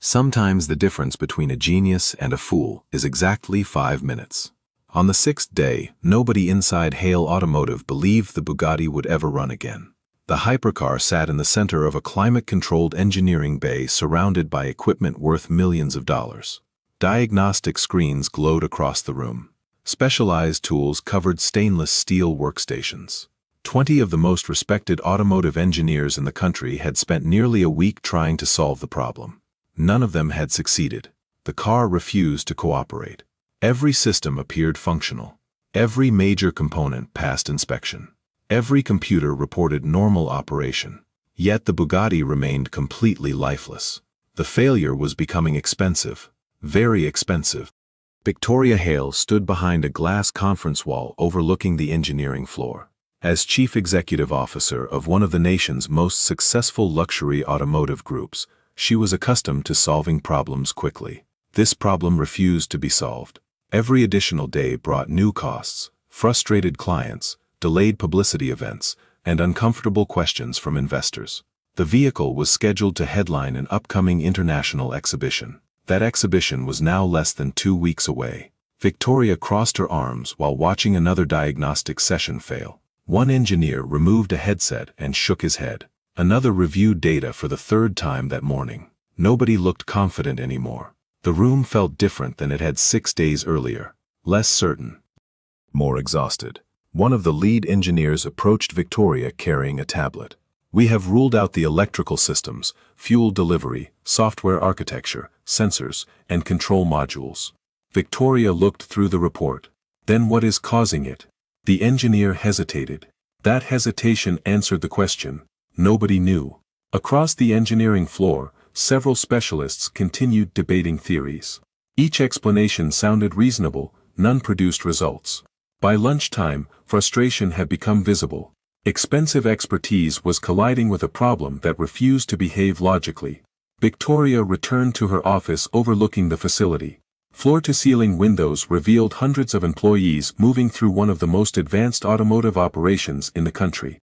Sometimes the difference between a genius and a fool is exactly 5 minutes. On the 6th day, nobody inside Hale Automotive believed the Bugatti would ever run again. The hypercar sat in the center of a climate-controlled engineering bay surrounded by equipment worth millions of dollars. Diagnostic screens glowed across the room. Specialized tools covered stainless steel workstations. 20 of the most respected automotive engineers in the country had spent nearly a week trying to solve the problem. None of them had succeeded. The car refused to cooperate. Every system appeared functional. Every major component passed inspection. Every computer reported normal operation. Yet the Bugatti remained completely lifeless. The failure was becoming expensive, very expensive. Victoria Hale stood behind a glass conference wall overlooking the engineering floor. As chief executive officer of one of the nation's most successful luxury automotive groups, she was accustomed to solving problems quickly. This problem refused to be solved. Every additional day brought new costs, frustrated clients, delayed publicity events, and uncomfortable questions from investors. The vehicle was scheduled to headline an upcoming international exhibition. That exhibition was now less than 2 weeks away. Victoria crossed her arms while watching another diagnostic session fail. One engineer removed a headset and shook his head. Another reviewed data for the 3rd time that morning. Nobody looked confident anymore. The room felt different than it had 6 days earlier. Less certain. More exhausted. One of the lead engineers approached Victoria carrying a tablet. "We have ruled out the electrical systems, fuel delivery, software architecture, sensors, and control modules." Victoria looked through the report. "Then what is causing it?" The engineer hesitated. That hesitation answered the question. Nobody knew. Across the engineering floor, several specialists continued debating theories. Each explanation sounded reasonable, none produced results. By lunchtime, frustration had become visible. Expensive expertise was colliding with a problem that refused to behave logically. Victoria returned to her office overlooking the facility. Floor-to-ceiling windows revealed hundreds of employees moving through one of the most advanced automotive operations in the country.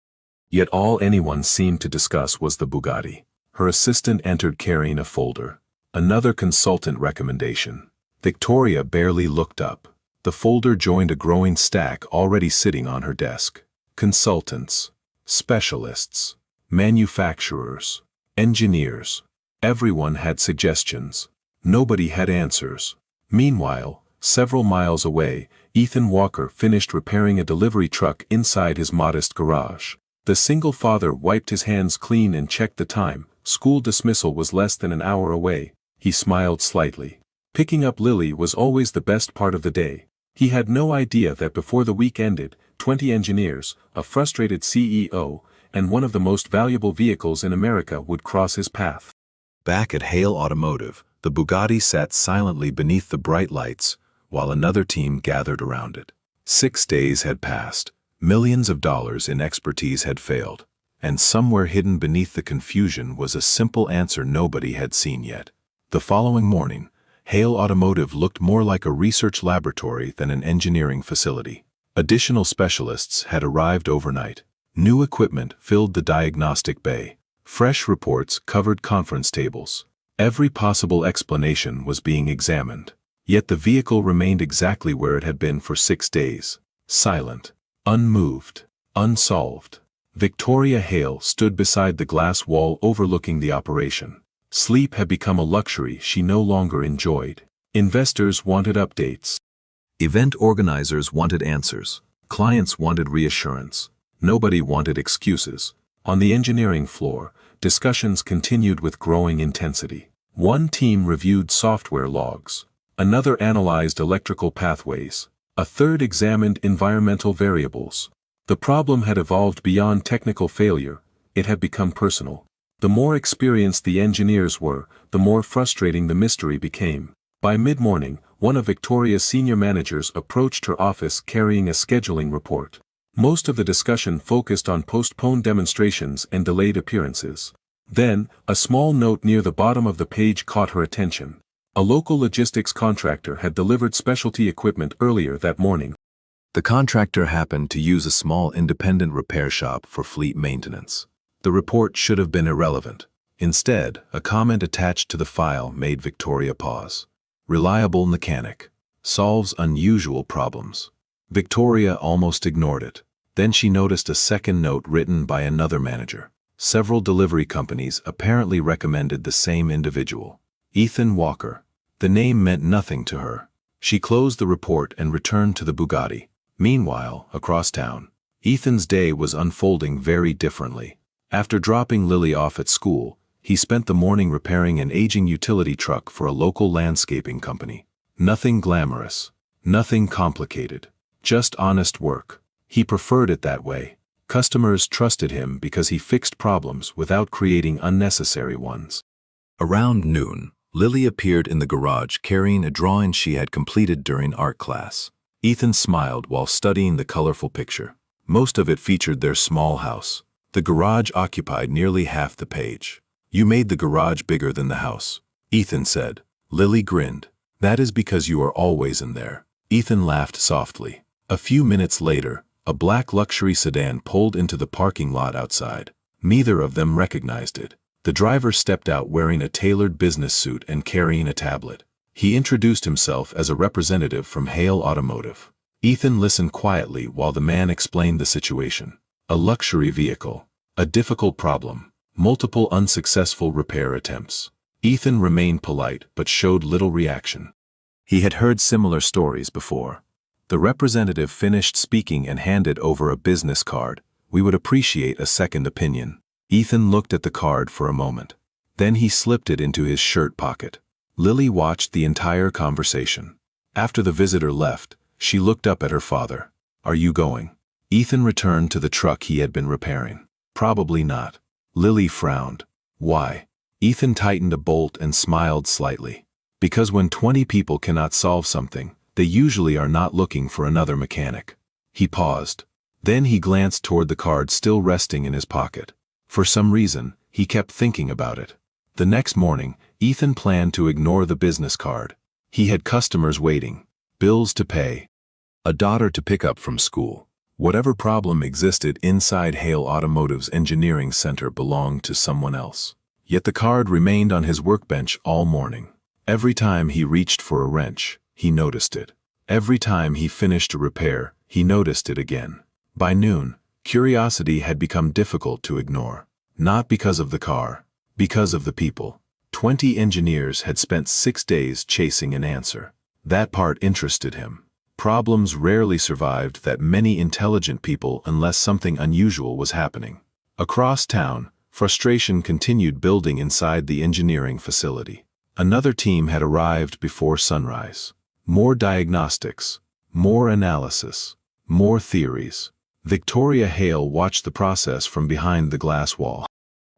Yet all anyone seemed to discuss was the Bugatti. Her assistant entered carrying a folder. Another consultant recommendation. Victoria barely looked up. The folder joined a growing stack already sitting on her desk. Consultants, specialists, manufacturers, engineers. Everyone had suggestions. Nobody had answers. Meanwhile, several miles away, Ethan Walker finished repairing a delivery truck inside his modest garage. The single father wiped his hands clean and checked the time. School dismissal was less than an hour away. He smiled slightly. Picking up Lily was always the best part of the day. He had no idea that before the week ended, 20 engineers, a frustrated CEO, and one of the most valuable vehicles in America would cross his path. Back at Hale Automotive, the Bugatti sat silently beneath the bright lights, while another team gathered around it. 6 days had passed. Millions of dollars in expertise had failed, and somewhere hidden beneath the confusion was a simple answer nobody had seen yet. The following morning, Hale Automotive looked more like a research laboratory than an engineering facility. Additional specialists had arrived overnight. New equipment filled the diagnostic bay. Fresh reports covered conference tables. Every possible explanation was being examined. Yet the vehicle remained exactly where it had been for 6 days. Silent. Unmoved, unsolved. Victoria Hale stood beside the glass wall overlooking the operation. Sleep had become a luxury she no longer enjoyed. Investors wanted updates. Event organizers wanted answers. Clients wanted reassurance. Nobody wanted excuses. On the engineering floor, discussions continued with growing intensity. One team reviewed software logs. Another analyzed electrical pathways. A third examined environmental variables. The problem had evolved beyond technical failure. It had become personal. The more experienced the engineers were, the more frustrating the mystery became. By mid-morning, one of Victoria's senior managers approached her office carrying a scheduling report. Most of the discussion focused on postponed demonstrations and delayed appearances. Then, a small note near the bottom of the page caught her attention. A local logistics contractor had delivered specialty equipment earlier that morning. The contractor happened to use a small independent repair shop for fleet maintenance. The report should have been irrelevant. Instead, a comment attached to the file made Victoria pause. Reliable mechanic. Solves unusual problems. Victoria almost ignored it. Then she noticed a second note written by another manager. Several delivery companies apparently recommended the same individual. Ethan Walker. The name meant nothing to her. She closed the report and returned to the Bugatti. Meanwhile, across town, Ethan's day was unfolding very differently. After dropping Lily off at school, he spent the morning repairing an aging utility truck for a local landscaping company. Nothing glamorous, nothing complicated, just honest work. He preferred it that way. Customers trusted him because he fixed problems without creating unnecessary ones. Around noon, Lily appeared in the garage carrying a drawing she had completed during art class. Ethan smiled while studying the colorful picture. Most of it featured their small house. The garage occupied nearly half the page. "You made the garage bigger than the house," Ethan said. Lily grinned. "That is because you are always in there." Ethan laughed softly. A few minutes later, a black luxury sedan pulled into the parking lot outside. Neither of them recognized it. The driver stepped out wearing a tailored business suit and carrying a tablet. He introduced himself as a representative from Hale Automotive. Ethan listened quietly while the man explained the situation. A luxury vehicle. A difficult problem. Multiple unsuccessful repair attempts. Ethan remained polite but showed little reaction. He had heard similar stories before. The representative finished speaking and handed over a business card. "We would appreciate a second opinion." Ethan looked at the card for a moment. Then he slipped it into his shirt pocket. Lily watched the entire conversation. After the visitor left, she looked up at her father. "Are you going?" Ethan returned to the truck he had been repairing. "Probably not." Lily frowned. "Why?" Ethan tightened a bolt and smiled slightly. "Because when 20 people cannot solve something, they usually are not looking for another mechanic." He paused. Then he glanced toward the card still resting in his pocket. For some reason, he kept thinking about it. The next morning, Ethan planned to ignore the business card. He had customers waiting, bills to pay, a daughter to pick up from school. Whatever problem existed inside Hale Automotive's engineering center belonged to someone else. Yet the card remained on his workbench all morning. Every time he reached for a wrench, he noticed it. Every time he finished a repair, he noticed it again. By noon, curiosity had become difficult to ignore. Not because of the car, because of the people. 20 engineers had spent 6 days chasing an answer. That part interested him. Problems rarely survived that many intelligent people unless something unusual was happening. Across town, frustration continued building inside the engineering facility. Another team had arrived before sunrise. More diagnostics, more analysis, more theories. Victoria Hale watched the process from behind the glass wall.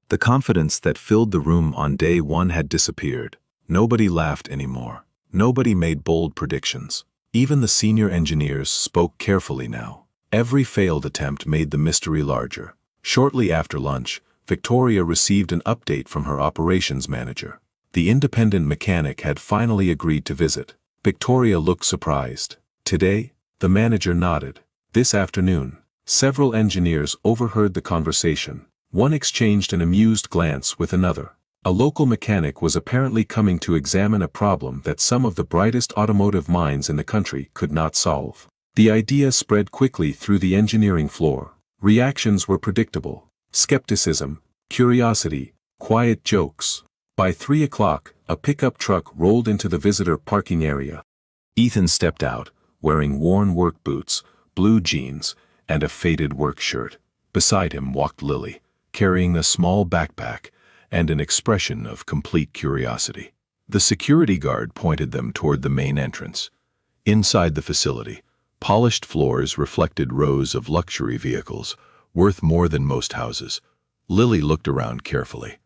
The confidence that filled the room on day one had disappeared. Nobody laughed anymore. Nobody made bold predictions. Even the senior engineers spoke carefully now. Every failed attempt made the mystery larger. Shortly after lunch, Victoria received an update from her operations manager. The independent mechanic had finally agreed to visit. Victoria looked surprised. "Today?" The manager nodded. "This afternoon." Several engineers overheard the conversation. One exchanged an amused glance with another. A local mechanic was apparently coming to examine a problem that some of the brightest automotive minds in the country could not solve. The idea spread quickly through the engineering floor. Reactions were predictable. Skepticism, curiosity, quiet jokes. By 3 o'clock, a pickup truck rolled into the visitor parking area. Ethan stepped out, wearing worn work boots, blue jeans, and a faded work shirt. Beside him walked Lily, carrying a small backpack and an expression of complete curiosity. The security guard pointed them toward the main entrance. Inside the facility, polished floors reflected rows of luxury vehicles, worth more than most houses. Lily looked around carefully.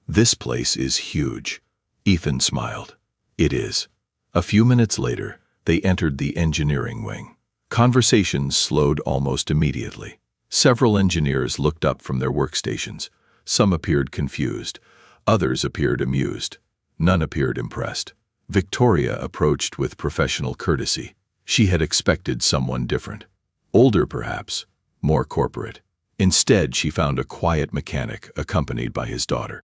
"This place is huge." Ethan smiled. "It is." A few minutes later, they entered the engineering wing. Conversations slowed almost immediately. Several engineers looked up from their workstations. Some appeared confused. Others appeared amused. None appeared impressed. Victoria approached with professional courtesy. She had expected someone different. Older, perhaps. More corporate. Instead, she found a quiet mechanic accompanied by his daughter.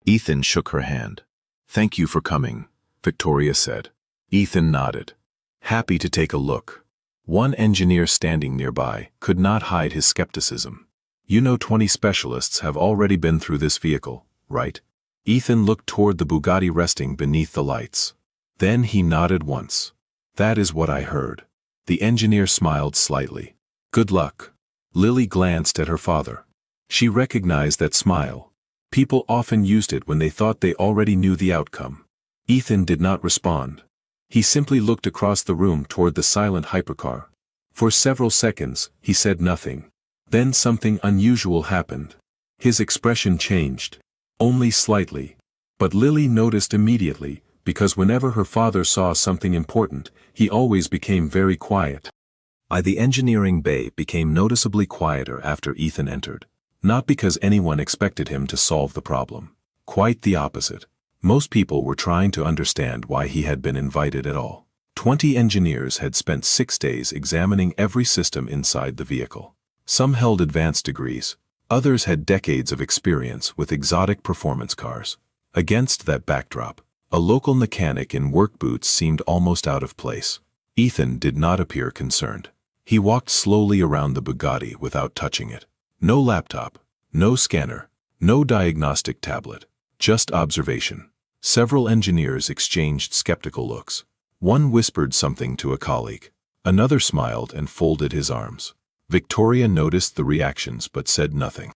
Ethan shook her hand. "Thank you for coming," Victoria said. Ethan nodded, happy to take a look. One engineer standing nearby could not hide his skepticism. "You know 20 specialists have already been through this vehicle, right?" Ethan looked toward the Bugatti resting beneath the lights. Then he nodded once. "That is what I heard." The engineer smiled slightly. "Good luck." Lily glanced at her father. She recognized that smile. People often used it when they thought they already knew the outcome. Ethan did not respond. He simply looked across the room toward the silent hypercar. For several seconds, he said nothing. Then something unusual happened. His expression changed. Only slightly. But Lily noticed immediately, because whenever her father saw something important, he always became very quiet. The engineering bay became noticeably quieter after Ethan entered. Not because anyone expected him to solve the problem. Quite the opposite. Most people were trying to understand why he had been invited at all. 20 engineers had spent 6 days examining every system inside the vehicle. Some held advanced degrees. Others had decades of experience with exotic performance cars. Against that backdrop, a local mechanic in work boots seemed almost out of place. Ethan did not appear concerned. He walked slowly around the Bugatti without touching it. No laptop, no scanner, no diagnostic tablet, just observation. Several engineers exchanged skeptical looks. One whispered something to a colleague. Another smiled and folded his arms. Victoria noticed the reactions but said nothing.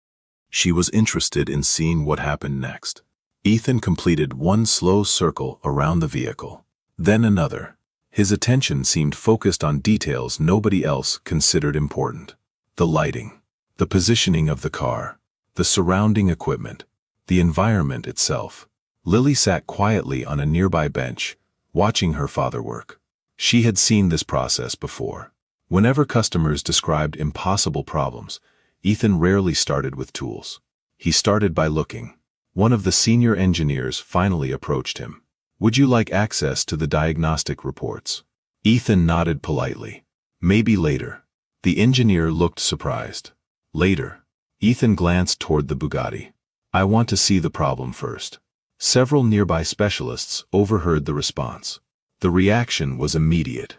She was interested in seeing what happened next. Ethan completed one slow circle around the vehicle. Then another. His attention seemed focused on details nobody else considered important. The lighting, the positioning of the car, the surrounding equipment, the environment itself. Lily sat quietly on a nearby bench, watching her father work. She had seen this process before. Whenever customers described impossible problems, Ethan rarely started with tools. He started by looking. One of the senior engineers finally approached him. "Would you like access to the diagnostic reports?" Ethan nodded politely. "Maybe later." The engineer looked surprised. "Later." Ethan glanced toward the Bugatti. "I want to see the problem first." Several nearby specialists overheard the response. The reaction was immediate.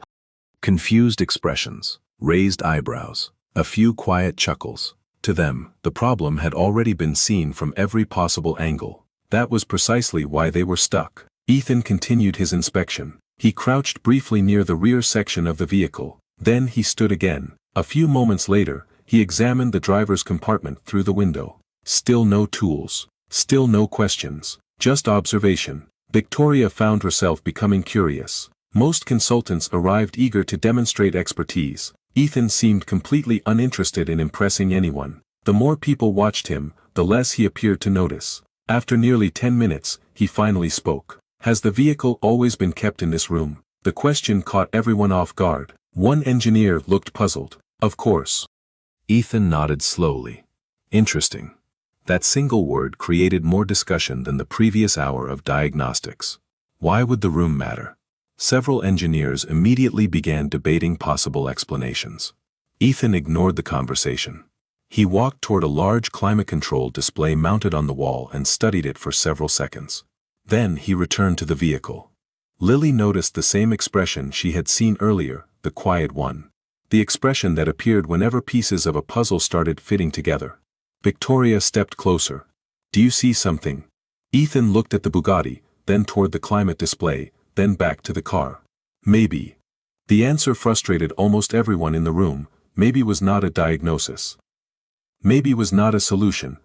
Confused expressions, raised eyebrows, a few quiet chuckles. To them, the problem had already been seen from every possible angle. That was precisely why they were stuck. Ethan continued his inspection. He crouched briefly near the rear section of the vehicle. Then he stood again. A few moments later, he examined the driver's compartment through the window. Still no tools. Still no questions. Just observation. Victoria found herself becoming curious. Most consultants arrived eager to demonstrate expertise. Ethan seemed completely uninterested in impressing anyone. The more people watched him, the less he appeared to notice. After nearly 10 minutes, he finally spoke. "Has the vehicle always been kept in this room?" The question caught everyone off guard. One engineer looked puzzled. "Of course." Ethan nodded slowly. Interesting. That single word created more discussion than the previous hour of diagnostics. Why would the room matter? Several engineers immediately began debating possible explanations. Ethan ignored the conversation. He walked toward a large climate-controlled display mounted on the wall and studied it for several seconds. Then he returned to the vehicle. Lily noticed the same expression she had seen earlier, the quiet one. The expression that appeared whenever pieces of a puzzle started fitting together. Victoria stepped closer. "Do you see something?" Ethan looked at the Bugatti, then toward the climate display, then back to the car. "Maybe." The answer frustrated almost everyone in the room. Maybe was not a diagnosis. Maybe was not a solution.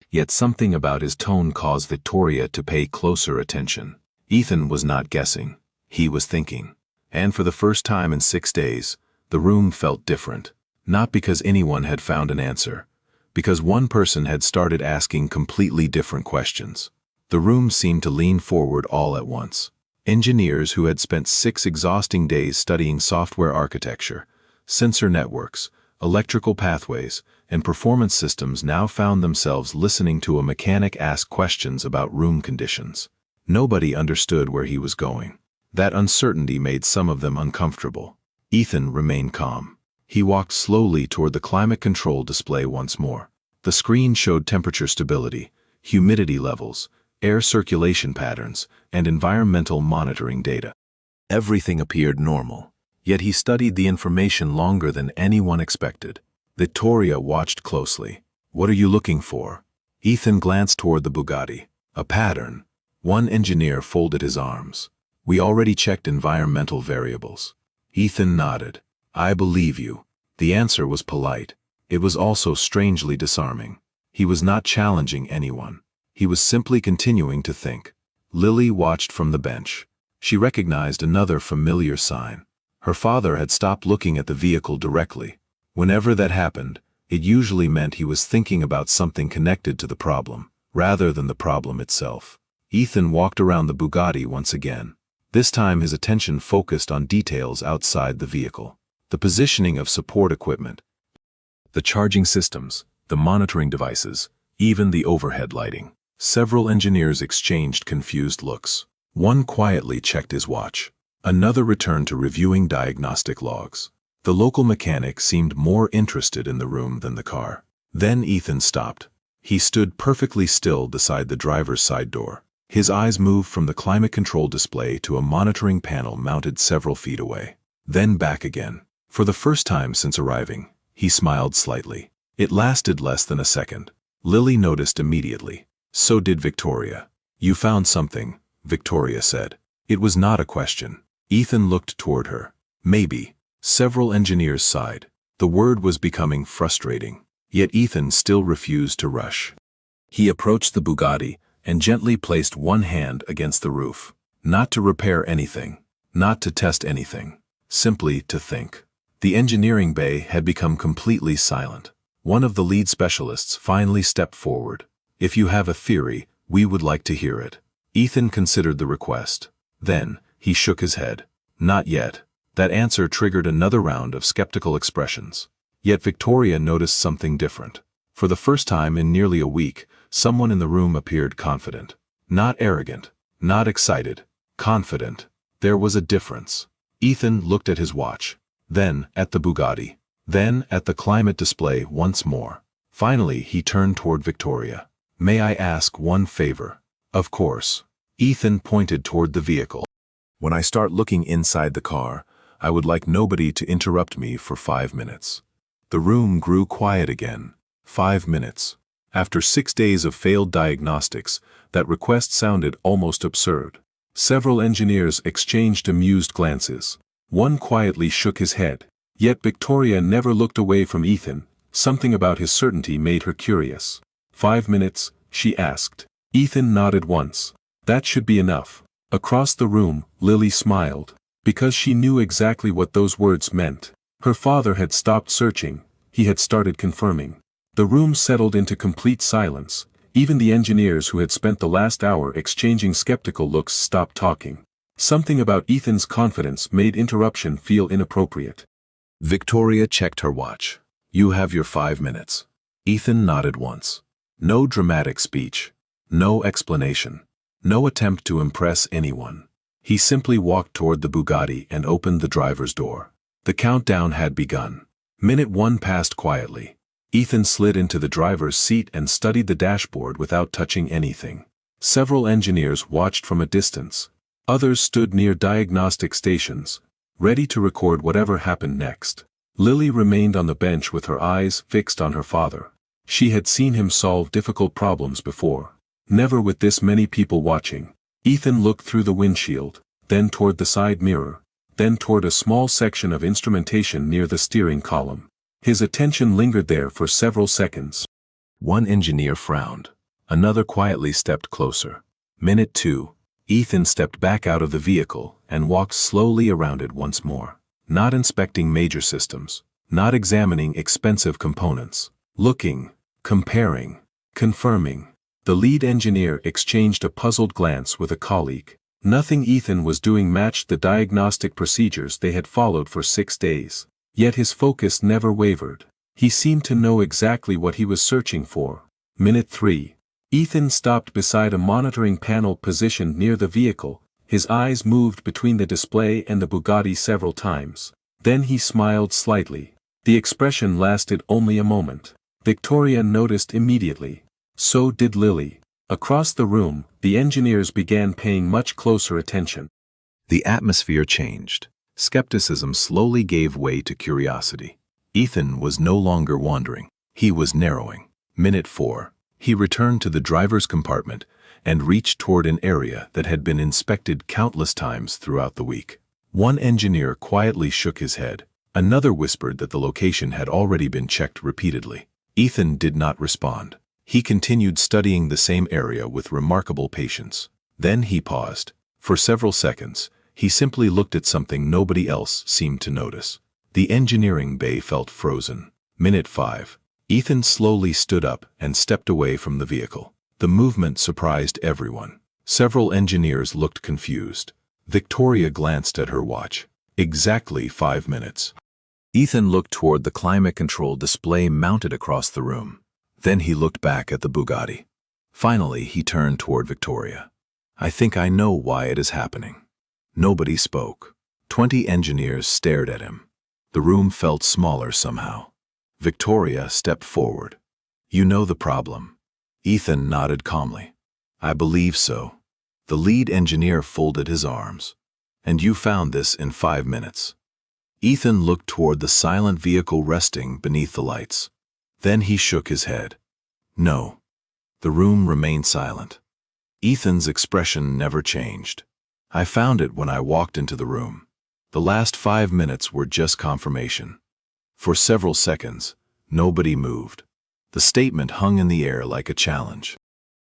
Yet something about his tone caused Victoria to pay closer attention. Ethan was not guessing. He was thinking. And for the first time in 6 days, the room felt different. Not because anyone had found an answer. Because one person had started asking completely different questions. The room seemed to lean forward all at once. Engineers who had spent 6 exhausting days studying software architecture, sensor networks, electrical pathways, and performance systems now found themselves listening to a mechanic ask questions about room conditions. Nobody understood where he was going. That uncertainty made some of them uncomfortable. Ethan remained calm. He walked slowly toward the climate control display once more. The screen showed temperature stability, humidity levels, air circulation patterns, and environmental monitoring data. Everything appeared normal, yet he studied the information longer than anyone expected. Victoria watched closely. "What are you looking for?" Ethan glanced toward the Bugatti. "A pattern." One engineer folded his arms. "We already checked environmental variables." Ethan nodded. "I believe you." The answer was polite. It was also strangely disarming. He was not challenging anyone. He was simply continuing to think. Lily watched from the bench. She recognized another familiar sign. Her father had stopped looking at the vehicle directly. Whenever that happened, it usually meant he was thinking about something connected to the problem, rather than the problem itself. Ethan walked around the Bugatti once again. This time his attention focused on details outside the vehicle. The positioning of support equipment, the charging systems, the monitoring devices, even the overhead lighting. Several engineers exchanged confused looks. One quietly checked his watch. Another returned to reviewing diagnostic logs. The local mechanic seemed more interested in the room than the car. Then Ethan stopped. He stood perfectly still beside the driver's side door. His eyes moved from the climate control display to a monitoring panel mounted several feet away. Then back again. For the first time since arriving, he smiled slightly. It lasted less than a second. Lily noticed immediately. So did Victoria. "You found something," Victoria said. It was not a question. Ethan looked toward her. "Maybe." Several engineers sighed. The word was becoming frustrating. Yet Ethan still refused to rush. He approached the Bugatti and gently placed one hand against the roof. Not to repair anything. Not to test anything. Simply to think. The engineering bay had become completely silent. One of the lead specialists finally stepped forward. "If you have a theory, we would like to hear it." Ethan considered the request. Then, he shook his head. "Not yet." That answer triggered another round of skeptical expressions. Yet Victoria noticed something different. For the first time in nearly a week, someone in the room appeared confident. Not arrogant, not excited, confident. There was a difference. Ethan looked at his watch, then at the Bugatti, then at the climate display once more. Finally, he turned toward Victoria. "May I ask one favor?" "Of course." Ethan pointed toward the vehicle. "When I start looking inside the car, I would like nobody to interrupt me for 5 minutes." The room grew quiet again. 5 minutes. After 6 days of failed diagnostics, that request sounded almost absurd. Several engineers exchanged amused glances. One quietly shook his head. Yet Victoria never looked away from Ethan. Something about his certainty made her curious. 5 minutes, she asked. Ethan nodded once. That should be enough. Across the room, Lily smiled. Because she knew exactly what those words meant. Her father had stopped searching. He had started confirming. The room settled into complete silence. Even the engineers who had spent the last hour exchanging skeptical looks stopped talking. Something about Ethan's confidence made interruption feel inappropriate. Victoria checked her watch. "You have your 5 minutes." Ethan nodded once. No dramatic speech. No explanation. No attempt to impress anyone. He simply walked toward the Bugatti and opened the driver's door. The countdown had begun. Minute 1 passed quietly. Ethan slid into the driver's seat and studied the dashboard without touching anything. Several engineers watched from a distance. Others stood near diagnostic stations, ready to record whatever happened next. Lily remained on the bench with her eyes fixed on her father. She had seen him solve difficult problems before. Never with this many people watching. Ethan looked through the windshield, then toward the side mirror, then toward a small section of instrumentation near the steering column. His attention lingered there for several seconds. One engineer frowned. Another quietly stepped closer. Minute 2. Ethan stepped back out of the vehicle and walked slowly around it once more. Not inspecting major systems. Not examining expensive components. Looking, comparing, confirming. The lead engineer exchanged a puzzled glance with a colleague. Nothing Ethan was doing matched the diagnostic procedures they had followed for 6 days. Yet his focus never wavered. He seemed to know exactly what he was searching for. Minute 3. Ethan stopped beside a monitoring panel positioned near the vehicle. His eyes moved between the display and the Bugatti several times. Then he smiled slightly. The expression lasted only a moment. Victoria noticed immediately. So did Lily. Across the room, the engineers began paying much closer attention. The atmosphere changed. Skepticism slowly gave way to curiosity. Ethan was no longer wandering. He was narrowing. Minute 4. He returned to the driver's compartment and reached toward an area that had been inspected countless times throughout the week. One engineer quietly shook his head. Another whispered that the location had already been checked repeatedly. Ethan did not respond. He continued studying the same area with remarkable patience. Then he paused. For several seconds, he simply looked at something nobody else seemed to notice. The engineering bay felt frozen. Minute 5. Ethan slowly stood up and stepped away from the vehicle. The movement surprised everyone. Several engineers looked confused. Victoria glanced at her watch. Exactly 5 minutes. Ethan looked toward the climate control display mounted across the room. Then he looked back at the Bugatti. Finally, he turned toward Victoria. "I think I know why it is happening." Nobody spoke. 20 engineers stared at him. The room felt smaller somehow. Victoria stepped forward. "You know the problem." Ethan nodded calmly. "I believe so." The lead engineer folded his arms. "And you found this in 5 minutes." Ethan looked toward the silent vehicle resting beneath the lights. Then he shook his head. "No." The room remained silent. Ethan's expression never changed. "I found it when I walked into the room." The last 5 minutes were just confirmation. For several seconds, nobody moved. The statement hung in the air like a challenge.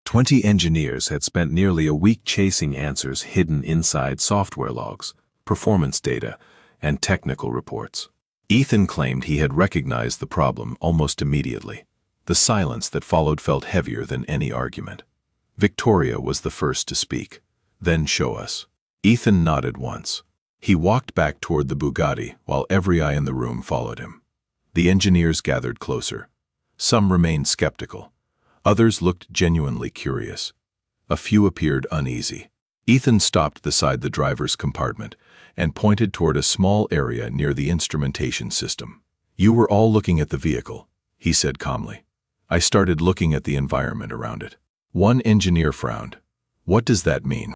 20 engineers had spent nearly a week chasing answers hidden inside software logs, performance data, and technical reports. Ethan claimed he had recognized the problem almost immediately. The silence that followed felt heavier than any argument. Victoria was the first to speak. "Then show us." Ethan nodded once. He walked back toward the Bugatti while every eye in the room followed him. The engineers gathered closer. Some remained skeptical. Others looked genuinely curious. A few appeared uneasy. Ethan stopped beside the driver's compartment and pointed toward a small area near the instrumentation system. "You were all looking at the vehicle," he said calmly. "I started looking at the environment around it." One engineer frowned. "What does that mean?"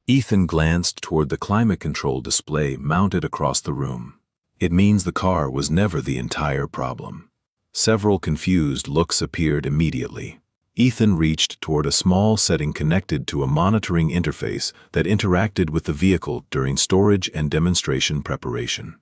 Ethan glanced toward the climate control display mounted across the room. "It means the car was never the entire problem." Several confused looks appeared immediately. Ethan reached toward a small setting connected to a monitoring interface that interacted with the vehicle during storage and demonstration preparation.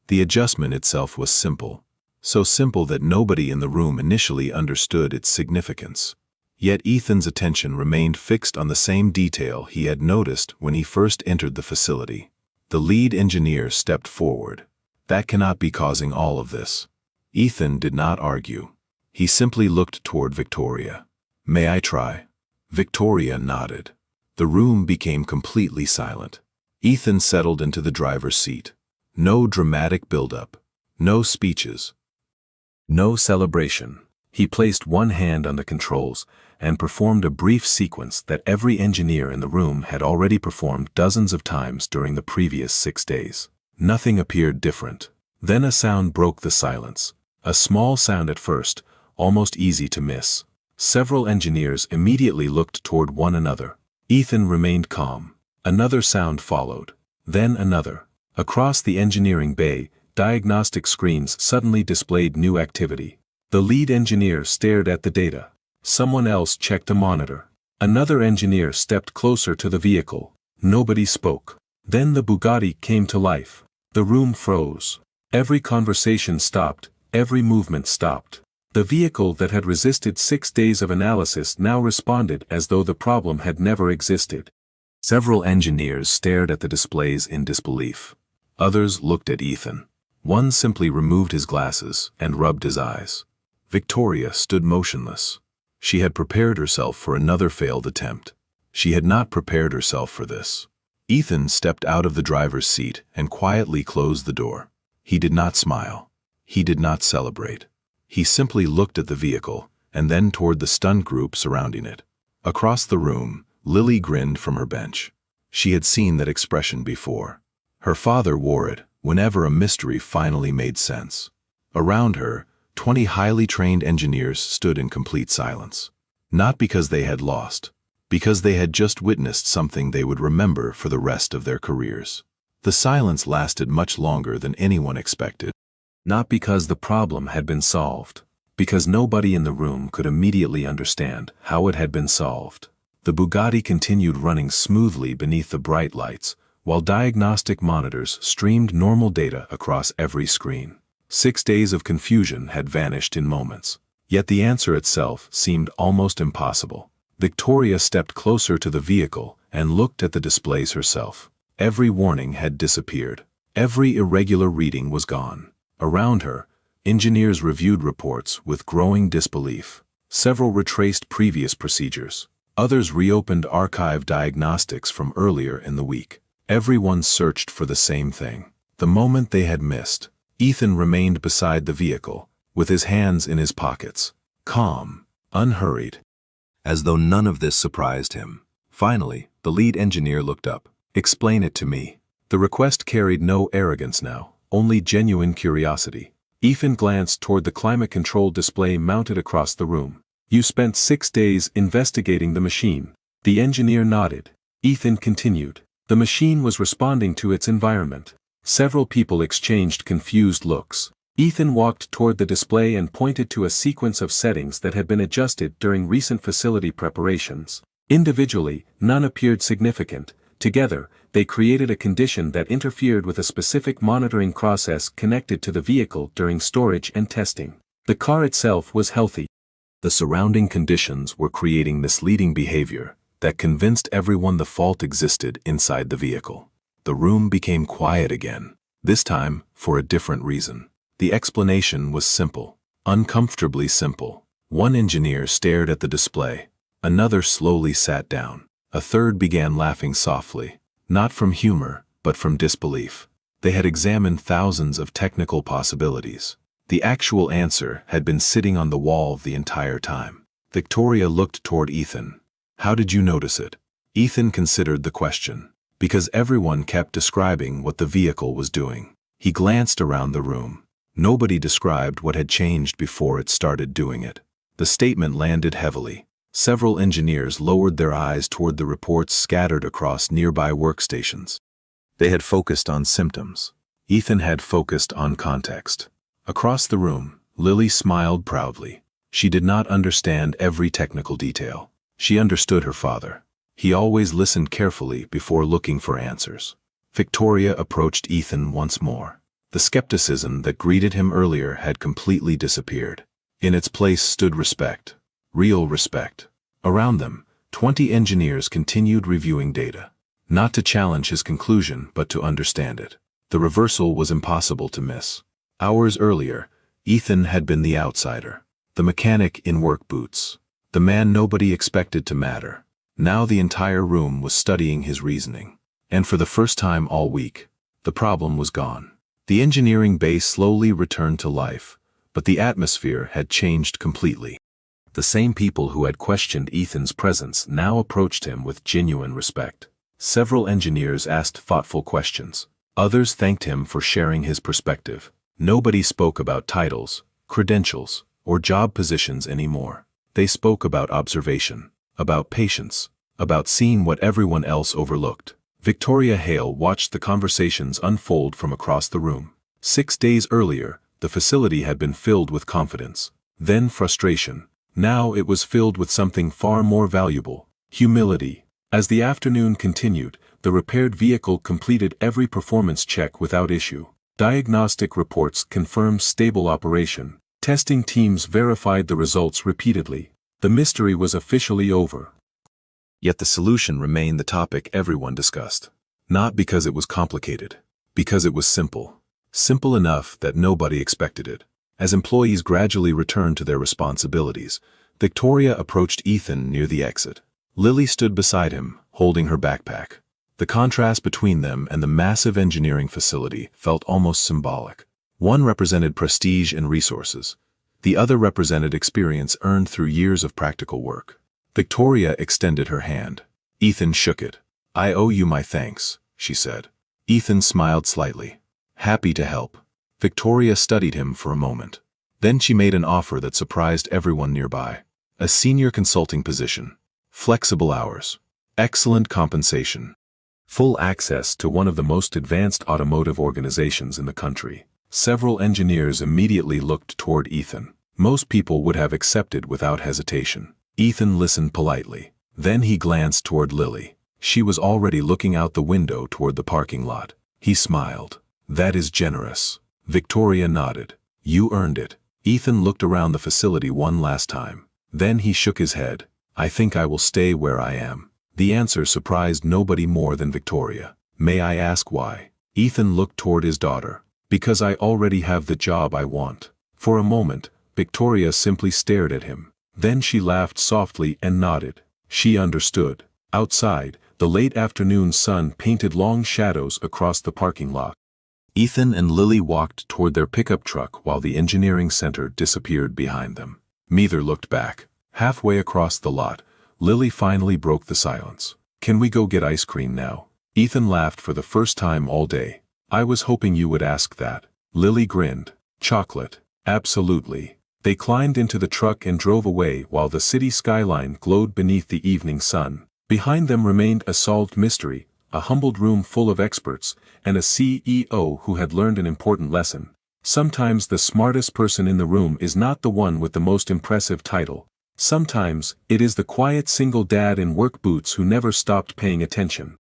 The adjustment itself was simple, so simple that nobody in the room initially understood its significance. Yet Ethan's attention remained fixed on the same detail he had noticed when he first entered the facility. The lead engineer stepped forward. "That cannot be causing all of this." Ethan did not argue. He simply looked toward Victoria. "May I try?" Victoria nodded. The room became completely silent. Ethan settled into the driver's seat. No dramatic build-up. No speeches. No celebration. He placed one hand on the controls and performed a brief sequence that every engineer in the room had already performed dozens of times during the previous 6 days. Nothing appeared different. Then a sound broke the silence. A small sound at first, almost easy to miss. Several engineers immediately looked toward one another. Ethan remained calm. Another sound followed. Then another. Across the engineering bay, diagnostic screens suddenly displayed new activity. The lead engineer stared at the data. Someone else checked a monitor. Another engineer stepped closer to the vehicle. Nobody spoke. Then the Bugatti came to life. The room froze. Every conversation stopped. Every movement stopped. The vehicle that had resisted 6 days of analysis now responded as though the problem had never existed. Several engineers stared at the displays in disbelief. Others looked at Ethan. One simply removed his glasses and rubbed his eyes. Victoria stood motionless. She had prepared herself for another failed attempt. She had not prepared herself for this. Ethan stepped out of the driver's seat and quietly closed the door. He did not smile. He did not celebrate. He simply looked at the vehicle and then toward the stunned group surrounding it. Across the room, Lily grinned from her bench. She had seen that expression before. Her father wore it whenever a mystery finally made sense. Around her, 20 highly trained engineers stood in complete silence. Not because they had lost, because they had just witnessed something they would remember for the rest of their careers. The silence lasted much longer than anyone expected. Not because the problem had been solved, because nobody in the room could immediately understand how it had been solved. The Bugatti continued running smoothly beneath the bright lights, while diagnostic monitors streamed normal data across every screen. 6 days of confusion had vanished in moments, yet the answer itself seemed almost impossible. Victoria stepped closer to the vehicle and looked at the displays herself. Every warning had disappeared. Every irregular reading was gone. Around her, engineers reviewed reports with growing disbelief. Several retraced previous procedures. Others reopened archived diagnostics from earlier in the week. Everyone searched for the same thing. The moment they had missed, Ethan remained beside the vehicle, with his hands in his pockets, calm, unhurried, as though none of this surprised him. Finally, the lead engineer looked up. "Explain it to me." The request carried no arrogance now, only genuine curiosity. Ethan glanced toward the climate-control display mounted across the room. "You spent 6 days investigating the machine." The engineer nodded. Ethan continued. The machine was responding to its environment. Several people exchanged confused looks. Ethan walked toward the display and pointed to a sequence of settings that had been adjusted during recent facility preparations. Individually, none appeared significant. Together, they created a condition that interfered with a specific monitoring process connected to the vehicle during storage and testing. The car itself was healthy. The surrounding conditions were creating misleading behavior that convinced everyone the fault existed inside the vehicle. The room became quiet again, this time for a different reason. The explanation was simple, uncomfortably simple. One engineer stared at the display. Another slowly sat down. A third began laughing softly, not from humor, but from disbelief. They had examined thousands of technical possibilities. The actual answer had been sitting on the wall the entire time. Victoria looked toward Ethan. "How did you notice it?" Ethan considered the question. Because everyone kept describing what the vehicle was doing. He glanced around the room. Nobody described what had changed before it started doing it. The statement landed heavily. Several engineers lowered their eyes toward the reports scattered across nearby workstations. They had focused on symptoms. Ethan had focused on context. Across the room, Lily smiled proudly. She did not understand every technical detail. She understood her father. He always listened carefully before looking for answers. Victoria approached Ethan once more. The skepticism that greeted him earlier had completely disappeared. In its place stood respect. Real respect. Around them, 20 engineers continued reviewing data. Not to challenge his conclusion, but to understand it. The reversal was impossible to miss. Hours earlier, Ethan had been the outsider. The mechanic in work boots. The man nobody expected to matter. Now the entire room was studying his reasoning. And for the first time all week, the problem was gone. The engineering base slowly returned to life, but the atmosphere had changed completely. The same people who had questioned Ethan's presence now approached him with genuine respect. Several engineers asked thoughtful questions. Others thanked him for sharing his perspective. Nobody spoke about titles, credentials, or job positions anymore. They spoke about observation, about patience, about seeing what everyone else overlooked. Victoria Hale watched the conversations unfold from across the room. 6 days earlier, the facility had been filled with confidence, then frustration. Now it was filled with something far more valuable, humility. As the afternoon continued, the repaired vehicle completed every performance check without issue. Diagnostic reports confirmed stable operation. Testing teams verified the results repeatedly. The mystery was officially over. Yet the solution remained the topic everyone discussed. Not because it was complicated, because it was simple. Simple enough that nobody expected it. As employees gradually returned to their responsibilities, Victoria approached Ethan near the exit. Lily stood beside him, holding her backpack. The contrast between them and the massive engineering facility felt almost symbolic. One represented prestige and resources. The other represented experience earned through years of practical work. Victoria extended her hand. Ethan shook it. "I owe you my thanks," she said. Ethan smiled slightly. "Happy to help." Victoria studied him for a moment. Then she made an offer that surprised everyone nearby. A senior consulting position. flexible hours, excellent compensation, full access to one of the most advanced automotive organizations in the country. Several engineers immediately looked toward Ethan. Most people would have accepted without hesitation. Ethan listened politely. Then he glanced toward Lily. She was already looking out the window toward the parking lot. He smiled. "That is generous." Victoria nodded. "You earned it." Ethan looked around the facility one last time. Then he shook his head. "I think I will stay where I am." The answer surprised nobody more than Victoria. "May I ask why?" Ethan looked toward his daughter. "Because I already have the job I want." For a moment, Victoria simply stared at him. Then she laughed softly and nodded. She understood. Outside, the late afternoon sun painted long shadows across the parking lot. Ethan and Lily walked toward their pickup truck while the engineering center disappeared behind them. Neither looked back. Halfway across the lot, Lily finally broke the silence. "Can we go get ice cream now?" Ethan laughed for the first time all day. "I was hoping you would ask that." Lily grinned. "Chocolate." "Absolutely." They climbed into the truck and drove away while the city skyline glowed beneath the evening sun. Behind them remained a solved mystery, a humbled room full of experts, and a CEO who had learned an important lesson. Sometimes the smartest person in the room is not the one with the most impressive title. Sometimes it is the quiet single dad in work boots who never stopped paying attention.